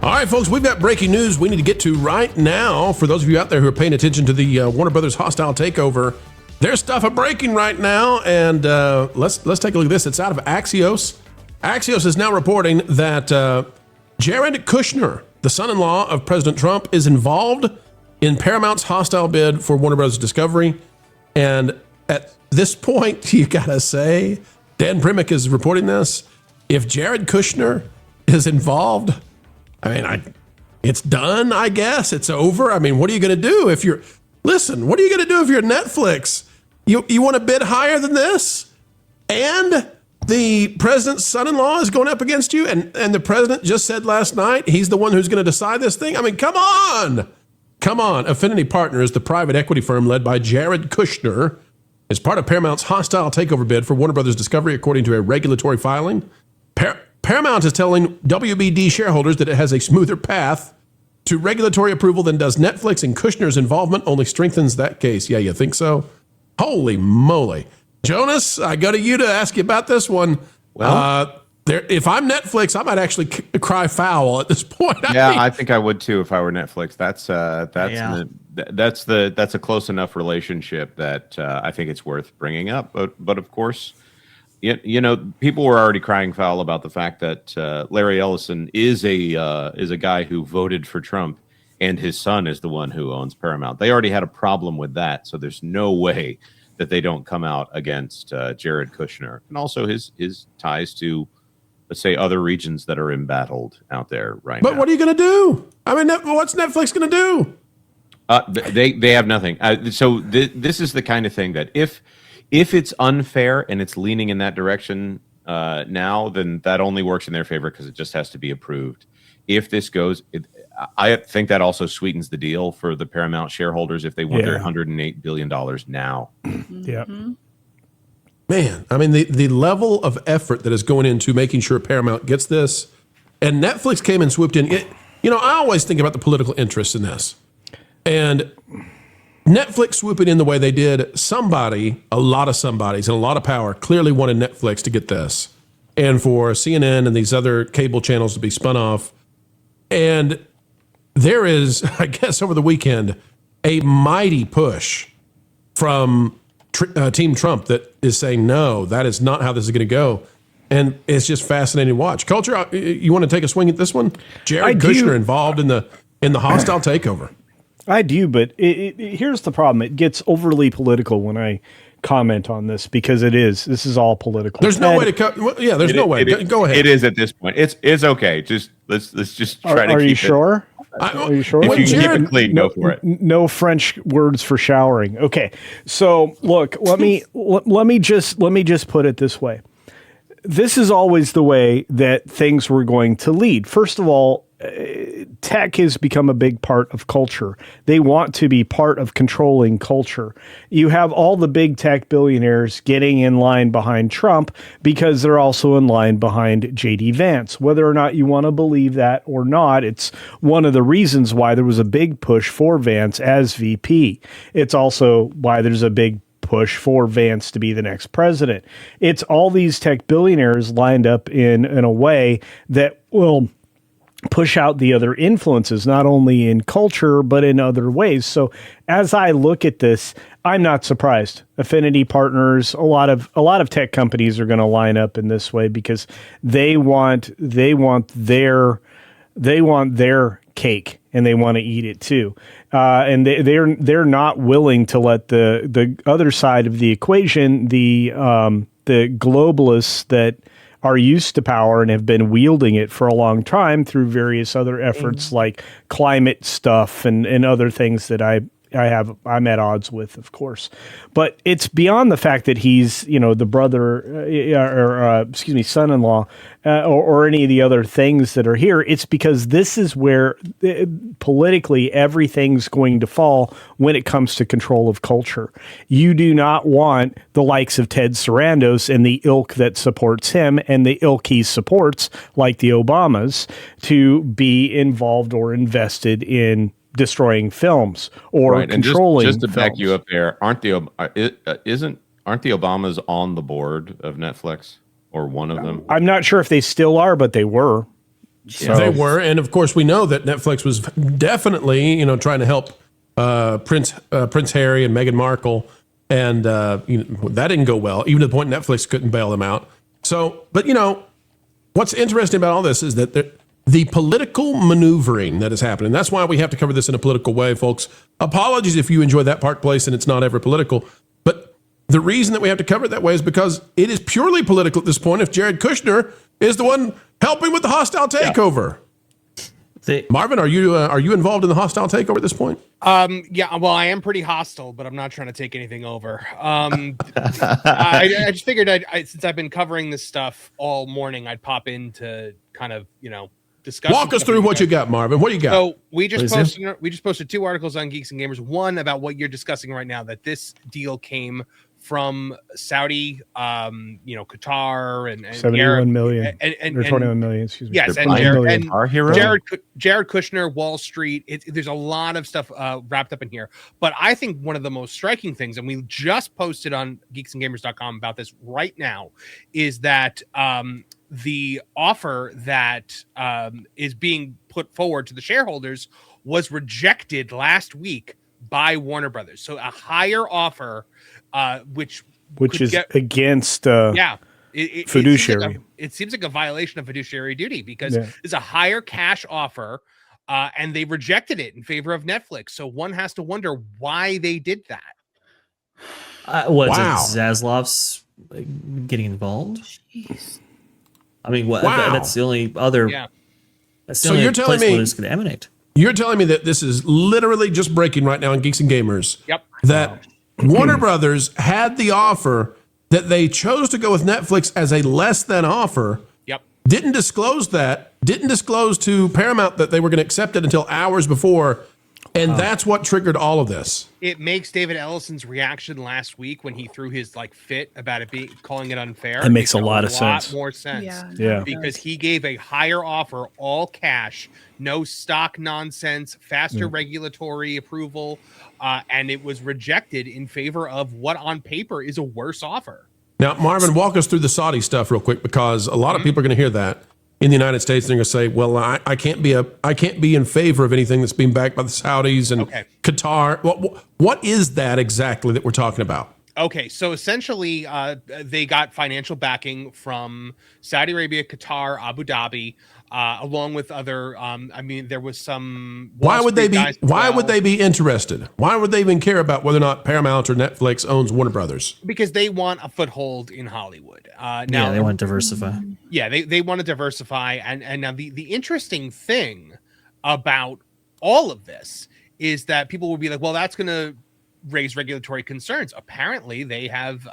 All right, folks, we've got breaking news we need to get to right now. For those of you out there who are paying attention to the Warner Brothers hostile takeover, there's stuff breaking right now, and let's take a look at this. It's out of Axios. Axios is now reporting that Jared Kushner, the son-in-law of President Trump, is involved in Paramount's hostile bid for Warner Brothers Discovery. And at this point, you gotta say, Dan Primick is reporting this. If Jared Kushner is involved, it's done, I guess. It's over. I mean, what are you going to do if you're... Listen, what are you going to do if you're Netflix? You want to bid higher than this? And the president's son-in-law is going up against you? And the president just said last night he's the one who's going to decide this thing? I mean, come on. Come on. Affinity Partners, the private equity firm led by Jared Kushner, is part of Paramount's hostile takeover bid for Warner Brothers Discovery, according to a regulatory filing. Paramount is telling WBD shareholders that it has a smoother path to regulatory approval than does Netflix, and Kushner's involvement only strengthens that case. Yeah, you think so? Holy moly. Jonas, I go to you to ask you about this one. Well, if I'm Netflix, I might actually cry foul at this point. I think I would too if I were Netflix. That's a close enough relationship that I think it's worth bringing up. But of course, people were already crying foul about the fact that Larry Ellison is a guy who voted for Trump, and his son is the one who owns Paramount. They already had a problem with that, so there's no way that they don't come out against Jared Kushner, and also his ties to, let's say, other regions that are embattled out there right now. But what are you going to do? I mean, what's Netflix going to do? They have nothing. So this is the kind of thing that if it's unfair and it's leaning in that direction now, then that only works in their favor because it just has to be approved. If this goes, I think that also sweetens the deal for the Paramount shareholders if they want their $108 billion now. Yeah. Man, I mean, the level of effort that is going into making sure Paramount gets this, and Netflix came and swooped in. I always think about the political interest in this. And Netflix swooping in the way they did, a lot of somebodies and a lot of power clearly wanted Netflix to get this, and for CNN and these other cable channels to be spun off. And there is, I guess, over the weekend, a mighty push from Team Trump that is saying, no, that is not how this is going to go. And it's just fascinating to watch. Culture, you want to take a swing at this one? Jared Kushner involved in the hostile takeover. I do, but here's the problem. It gets overly political when I comment on this because this is all political. There's no way to there's no way. Go ahead. It is at this point. It's okay. Let's just try to keep it. Are you sure? Are you sure? If you can keep it clean, go for it. No French words for showering. Okay. So look, let me just put it this way. This is always the way that things were going to lead. First of all, tech has become a big part of culture. They want to be part of controlling culture. You have all the big tech billionaires getting in line behind Trump because they're also in line behind JD Vance. Whether or not you want to believe that or not, it's one of the reasons why there was a big push for Vance as VP. It's also why there's a big push for Vance to be the next president. It's all these tech billionaires lined up in a way that will push out the other influences, not only in culture, but in other ways. So as I look at this, I'm not surprised. Affinity Partners, a lot of tech companies are going to line up in this way because they want their cake and they want to eat it too. And they're not willing to let the other side of the equation, the globalists that are used to power and have been wielding it for a long time through various other efforts like climate stuff and other things that I'm at odds with, of course. But it's beyond the fact that he's, the brother son-in-law or any of the other things that are here. It's because this is where politically everything's going to fall when it comes to control of culture. You do not want the likes of Ted Sarandos and the ilk that supports him and the ilk he supports, like the Obamas, to be involved or invested in destroying films or controlling just to films. Back you up there, aren't the Obamas on the board of Netflix or one of them? I'm not sure if they still are, but they were. So They were, and of course, we know that Netflix was definitely, trying to help Prince Harry and Meghan Markle, and that didn't go well. Even to the point Netflix couldn't bail them out. So, but what's interesting about all this is that the political maneuvering that is happening. That's why we have to cover this in a political way, folks. Apologies if you enjoy that Park Place and it's not ever political, but the reason that we have to cover it that way is because it is purely political at this point. If Jared Kushner is the one helping with the hostile takeover. Marvin, are you involved in the hostile takeover at this point? Yeah, well, I am pretty hostile, but I'm not trying to take anything over. I just figured since I've been covering this stuff all morning, I'd pop in to kind of, discuss. Walk us through what you got, Marvin. What do you got? So we just posted 2 articles on Geeks and Gamers. One about what you're discussing right now, that this deal came from Saudi, Qatar and 71 million or 21 million. Excuse me. Yes, and Jared Kushner, Wall Street. There's a lot of stuff wrapped up in here. But I think one of the most striking things, and we just posted on geeksandgamers.com about this right now, is that the offer that is being put forward to the shareholders was rejected last week by Warner Brothers. So a higher offer, which is against fiduciary. It seems like a violation of fiduciary duty, because it's a higher cash offer, and they rejected it in favor of Netflix. So one has to wonder why they did that. Zaslav's getting involved? Jeez. I mean, that's the only other. Yeah. That's the only you're telling place me where it's going to emanate. You're telling me that this is literally just breaking right now in Geeks and Gamers. Yep. That Warner Brothers had the offer, that they chose to go with Netflix as a less than offer. Yep. Didn't disclose that. Didn't disclose to Paramount that they were going to accept it until hours before. And that's what triggered all of this. It makes David Ellison's reaction last week when he threw his fit about it calling it unfair. It makes a lot more sense. Yeah. Because he gave a higher offer, all cash, no stock nonsense, faster regulatory approval, and it was rejected in favor of what on paper is a worse offer. Now, Marvin, walk us through the Saudi stuff real quick, because a lot of people are going to hear that in the United States. They're going to say, well, I can't be in favor of anything that's being backed by the Saudis and Qatar. What is that exactly that we're talking about? Okay, so essentially, they got financial backing from Saudi Arabia, Qatar, Abu Dhabi, along with other. There was some. Why would they be interested? Why would they even care about whether or not Paramount or Netflix owns Warner Brothers? Because they want a foothold in Hollywood. They want to diversify. Yeah, they want to diversify, and now the interesting thing about all of this is that people will be like, well, that's going to raise regulatory concerns. Apparently, they have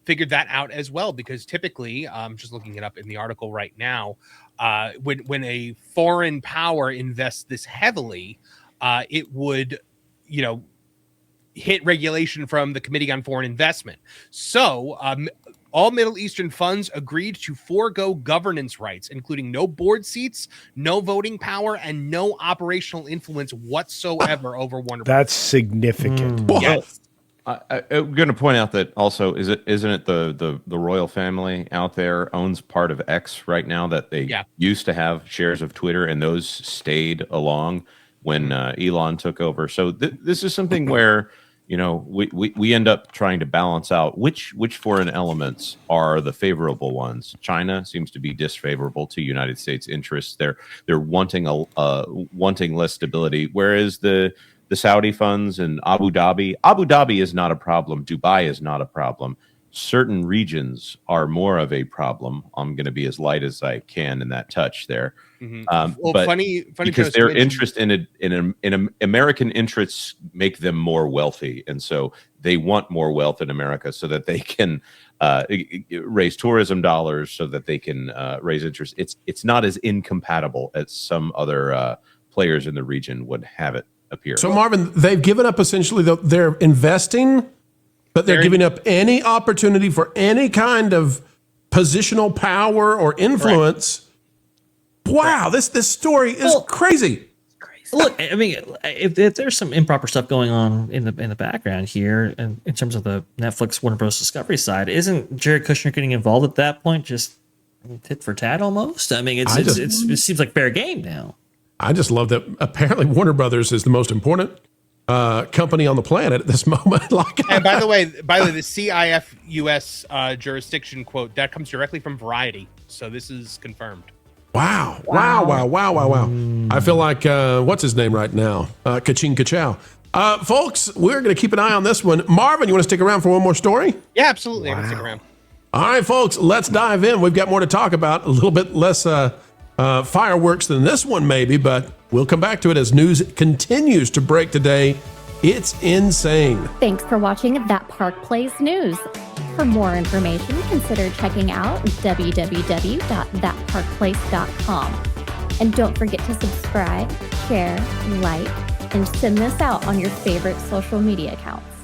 figured that out as well, because typically, just looking it up in the article right now, when a foreign power invests this heavily, it would, hit regulation from the Committee on Foreign Investment. So all Middle Eastern funds agreed to forego governance rights, including no board seats, no voting power, and no operational influence whatsoever over Warner Brothers. That's significant. Yes. I'm going to point out that also, isn't it the royal family out there owns part of X right now, that they used to have shares of Twitter, and those stayed along when Elon took over. So this is something where we end up trying to balance out which foreign elements are the favorable ones. China seems to be disfavorable to United States interests. They're wanting wanting less stability, whereas the Saudi funds and Abu Dhabi is not a problem. Dubai is not a problem. Certain regions are more of a problem. I'm going to be as light as I can in that touch there. But funny because their interest in American interests make them more wealthy, and so they want more wealth in America so that they can raise tourism dollars, so that they can raise interest. It's not as incompatible as some other players in the region would have it appear. So, Marvin, they've given up essentially. They're investing, but they're giving up any opportunity for any kind of positional power or influence. Correct. Wow, this story is crazy. Look, I mean, if there's some improper stuff going on in the background here, and in terms of the Netflix Warner Bros. Discovery side, isn't Jared Kushner getting involved at that point? Just tit for tat almost. I mean, it seems like fair game now. I just love that apparently Warner Brothers is the most important company on the planet at this moment. And by the way, the CIF US jurisdiction quote that comes directly from Variety, so this is confirmed. Wow. I feel like what's his name right now? Ka-ching ka-chow. Folks, we're going to keep an eye on this one. Marvin, you want to stick around for one more story? Yeah, absolutely. I'm going to stick around. All right, folks, let's dive in. We've got more to talk about. A little bit less fireworks than this one, maybe, but we'll come back to it as news continues to break today. It's insane. Thanks for watching That Park Plays News. For more information, consider checking out www.thatparkplace.com. And don't forget to subscribe, share, like, and send this out on your favorite social media accounts.